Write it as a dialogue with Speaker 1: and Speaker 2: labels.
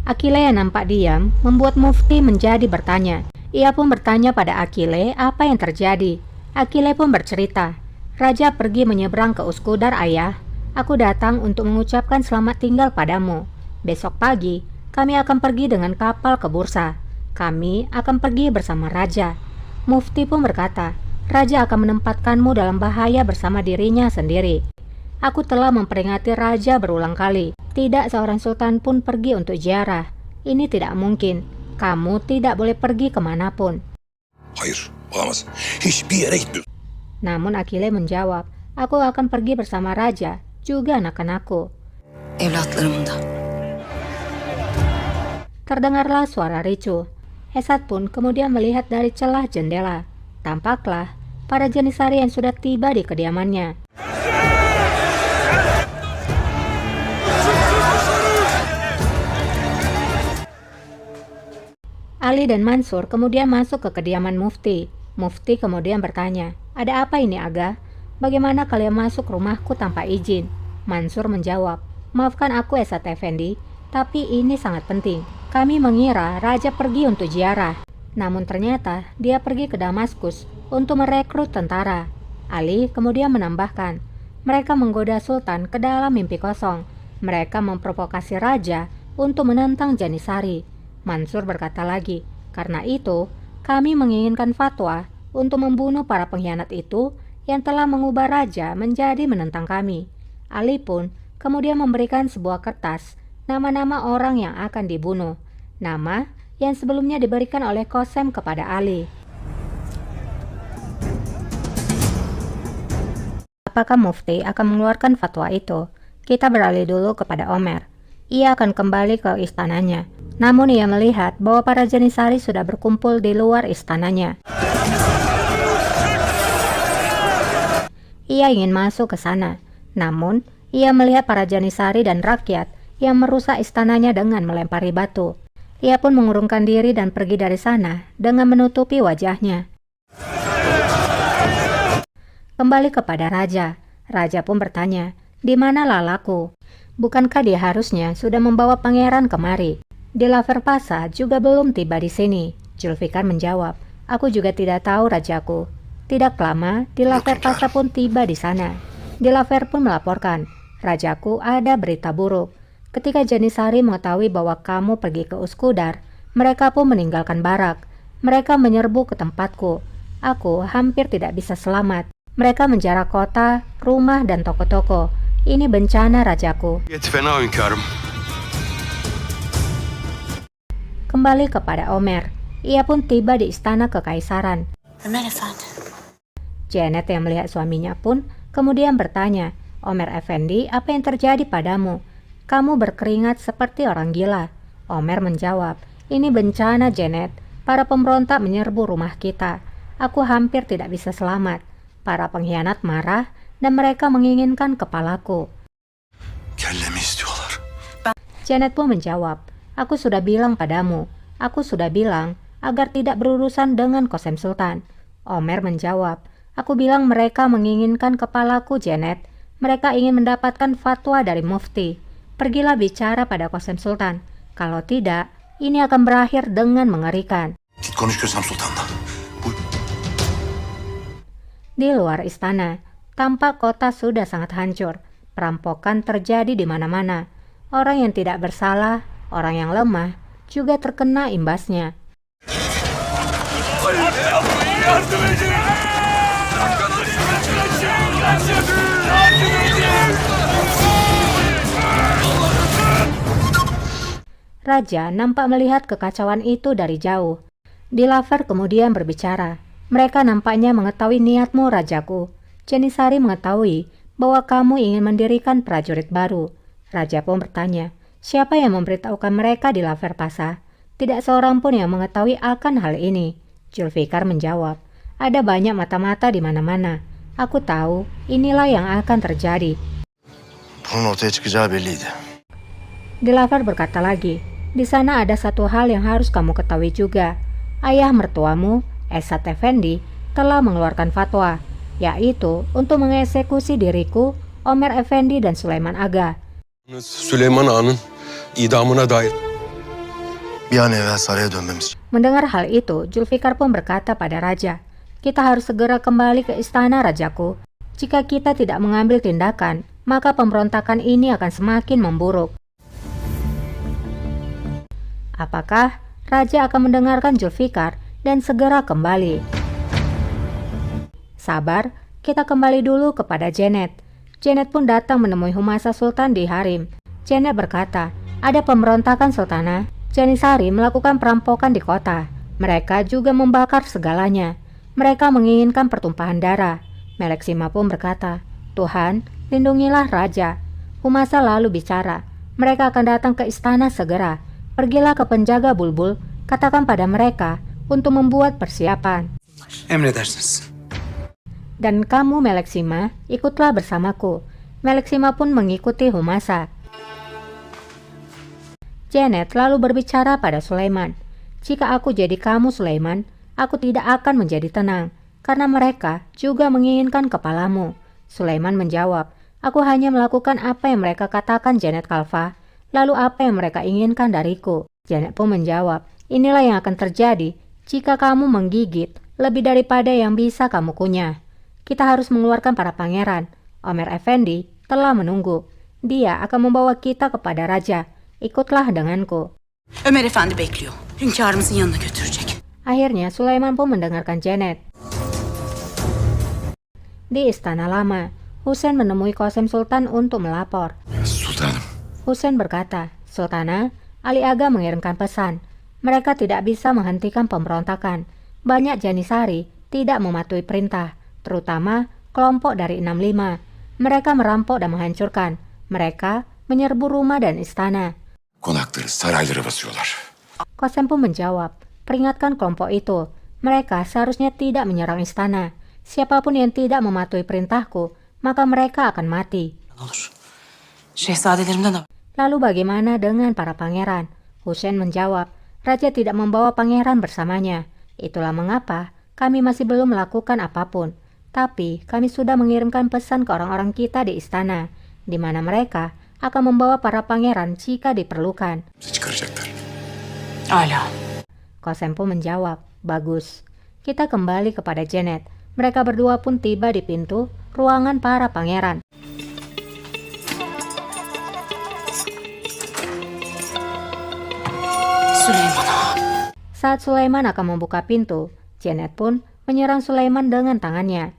Speaker 1: Akile yang nampak diam membuat Mufti menjadi bertanya. Ia pun bertanya pada Akile apa yang terjadi. Akile pun bercerita, "Raja pergi menyeberang ke Uskudar, ayah. Aku datang untuk mengucapkan selamat tinggal padamu. Besok pagi, kami akan pergi dengan kapal ke bursa. Kami akan pergi bersama Raja." Mufti pun berkata, "Raja akan menempatkanmu dalam bahaya bersama dirinya sendiri. Aku telah memperingati Raja berulang kali. Tidak seorang sultan pun pergi untuk ziarah. Ini tidak mungkin. Kamu tidak boleh pergi kemanapun."
Speaker 2: Hayır, olamaz. Hiçbir yere gitmiyorum.
Speaker 1: Namun Akile menjawab, "Aku akan pergi bersama Raja, juga anak-anakku."
Speaker 3: Evlatlarım da.
Speaker 1: Terdengarlah suara ricuh. Esat pun kemudian melihat dari celah jendela. Tampaklah para Janisari yang sudah tiba di kediamannya. Ali dan Mansur kemudian masuk ke kediaman Mufti. Mufti kemudian bertanya, "Ada apa ini, Aga? Bagaimana kalian masuk rumahku tanpa izin?" Mansur menjawab, "Maafkan aku, Esat Effendi, tapi ini sangat penting. Kami mengira Raja pergi untuk ziarah, namun ternyata dia pergi ke Damaskus untuk merekrut tentara." Ali kemudian menambahkan, "Mereka menggoda Sultan ke dalam mimpi kosong. Mereka memprovokasi Raja untuk menentang Janisari." Mansur berkata lagi, "Karena itu, kami menginginkan fatwa untuk membunuh para pengkhianat itu yang telah mengubah Raja menjadi menentang kami." Ali pun kemudian memberikan sebuah kertas nama-nama orang yang akan dibunuh, nama yang sebelumnya diberikan oleh Qasem kepada Ali. Apakah Mufti akan mengeluarkan fatwa itu? Kita beralih dulu kepada Omer. Ia akan kembali ke istananya. Namun ia melihat bahwa para Janisari sudah berkumpul di luar istananya. Ia ingin masuk ke sana, namun ia melihat para Janisari dan rakyat yang merusak istananya dengan melempari batu. Ia pun mengurungkan diri dan pergi dari sana dengan menutupi wajahnya. Kembali kepada Raja. Raja pun bertanya, "Di mana lalaku? Bukankah dia harusnya sudah membawa pangeran kemari? Di Laverpasa juga belum tiba di sini." Zulfikar menjawab, "Aku juga tidak tahu, Rajaku." Tidak lama, di Laverpasa pun tiba di sana. Di Laver pun melaporkan, "Rajaku, ada berita buruk. Ketika Janisari mengetahui bahwa kamu pergi ke Uskudar, mereka pun meninggalkan barak. Mereka menyerbu ke tempatku. Aku hampir tidak bisa selamat. Mereka menjarah kota, rumah, dan toko-toko. Ini bencana, Rajaku."
Speaker 2: Fena hünkârım.
Speaker 1: Kembali kepada Omer. Ia pun tiba di istana kekaisaran.
Speaker 3: Ömer Efendi.
Speaker 1: Janet yang melihat suaminya pun kemudian bertanya, "Omer Effendi, apa yang terjadi padamu? Kamu berkeringat seperti orang gila." Omer menjawab, "Ini bencana, Janet. Para pemberontak menyerbu rumah kita. Aku hampir tidak bisa selamat. Para pengkhianat marah dan mereka menginginkan kepalaku."
Speaker 2: Kellemi istiyorlar.
Speaker 1: Janet pun menjawab, "Aku sudah bilang padamu. Aku sudah bilang agar tidak berurusan dengan Qasem Sultan." Omer menjawab, "Aku bilang mereka menginginkan kepalaku, Janet. Mereka ingin mendapatkan fatwa dari Mufti. Pergilah bicara pada Qasem Sultan. Kalau tidak, ini akan berakhir dengan mengerikan."
Speaker 2: Git konuş Kösem Sultan'la.
Speaker 1: Di luar istana, tampak kota sudah sangat hancur. Perampokan terjadi di mana-mana. Orang yang tidak bersalah, orang yang lemah, juga terkena imbasnya. Raja nampak melihat kekacauan itu dari jauh. Di Laver kemudian berbicara, "Mereka nampaknya mengetahui niatmu, Rajaku. Janisari mengetahui bahwa kamu ingin mendirikan prajurit baru." Raja pun bertanya, "Siapa yang memberitahukan mereka di Laverpasa?" "Tidak seorang pun yang mengetahui akan hal ini." Zulfikar menjawab, "Ada banyak mata-mata di mana-mana. Aku tahu inilah yang akan terjadi."
Speaker 2: Bunun ortaya çıkacağı belliydi.
Speaker 1: Di Laver berkata lagi, "Di sana ada satu hal yang harus kamu ketahui juga. Ayah mertuamu, Esat Effendi, telah mengeluarkan fatwa, yaitu untuk mengeksekusi diriku, Omer Effendi, dan Sulaiman Aga."
Speaker 2: Süleyman Ağa'nın idamına dair. Bir an evvel saraya dönmemiz.
Speaker 1: Mendengar hal itu, Zulfikar pun berkata pada raja, "Kita harus segera kembali ke istana, rajaku. Jika kita tidak mengambil tindakan, maka pemberontakan ini akan semakin memburuk." Apakah raja akan mendengarkan Zulfikar dan segera kembali? Sabar, kita kembali dulu kepada Janet. Janet pun datang menemui Humasa Sultan di harem. Janet berkata, "Ada pemberontakan, Sultana. Janisari melakukan perampokan di kota. Mereka juga membakar segalanya. Mereka menginginkan pertumpahan darah." Meleksima pun berkata, "Tuhan, lindungilah raja." Humasa lalu bicara, "Mereka akan datang ke istana segera. Pergilah ke penjaga bulbul, katakan pada mereka untuk membuat persiapan.
Speaker 4: Emredersiniz.
Speaker 1: Dan kamu, Meleksima, ikutlah bersamaku." Meleksima pun mengikuti Humasa. Janet lalu berbicara pada Sulaiman, "Jika aku jadi kamu, Sulaiman, aku tidak akan menjadi tenang, karena mereka juga menginginkan kepalamu." Sulaiman menjawab, "Aku hanya melakukan apa yang mereka katakan, Janet Khalfa. Lalu apa yang mereka inginkan dariku?" Janet pun menjawab, "Inilah yang akan terjadi jika kamu menggigit lebih daripada yang bisa kamu kunyah. Kita harus mengeluarkan para pangeran. Omer Effendi telah menunggu. Dia akan membawa kita kepada raja. Ikutlah denganku."
Speaker 3: Ömer Efendi bekliyor. Hünkârımızın yanına götürecek.
Speaker 1: Akhirnya Sulaiman pun mendengarkan Janet. Di istana lama, Husain menemui Qasem Sultan untuk melapor.
Speaker 2: Sultanım.
Speaker 1: Husain berkata, "Sultana, Ali Aga mengirimkan pesan. Mereka tidak bisa menghentikan pemberontakan. Banyak Janisari tidak mematuhi perintah, terutama kelompok dari 65. Mereka merampok dan menghancurkan. Mereka menyerbu rumah dan istana."
Speaker 2: Konakları, sarayları basıyorlar.
Speaker 1: Qasem pun menjawab, "Peringatkan kelompok itu. Mereka seharusnya tidak menyerang istana. Siapapun yang tidak mematuhi perintahku, maka mereka akan mati."
Speaker 3: Olur. Şehzadelerimden haber.
Speaker 1: Lalu bagaimana dengan para pangeran? Husain menjawab, "Raja tidak membawa pangeran bersamanya. Itulah mengapa kami masih belum melakukan apapun. Tapi kami sudah mengirimkan pesan ke orang-orang kita di istana, di mana mereka akan membawa para pangeran jika diperlukan."
Speaker 2: Çıkaracaklar.
Speaker 3: Hala.
Speaker 1: Qasem pun menjawab, "Bagus." Kita kembali kepada Janet. Mereka berdua pun tiba di pintu ruangan para pangeran.
Speaker 3: Süleyman Ağa.
Speaker 1: Saat Sulaiman akan membuka pintu, Janet pun menyerang Sulaiman dengan tangannya.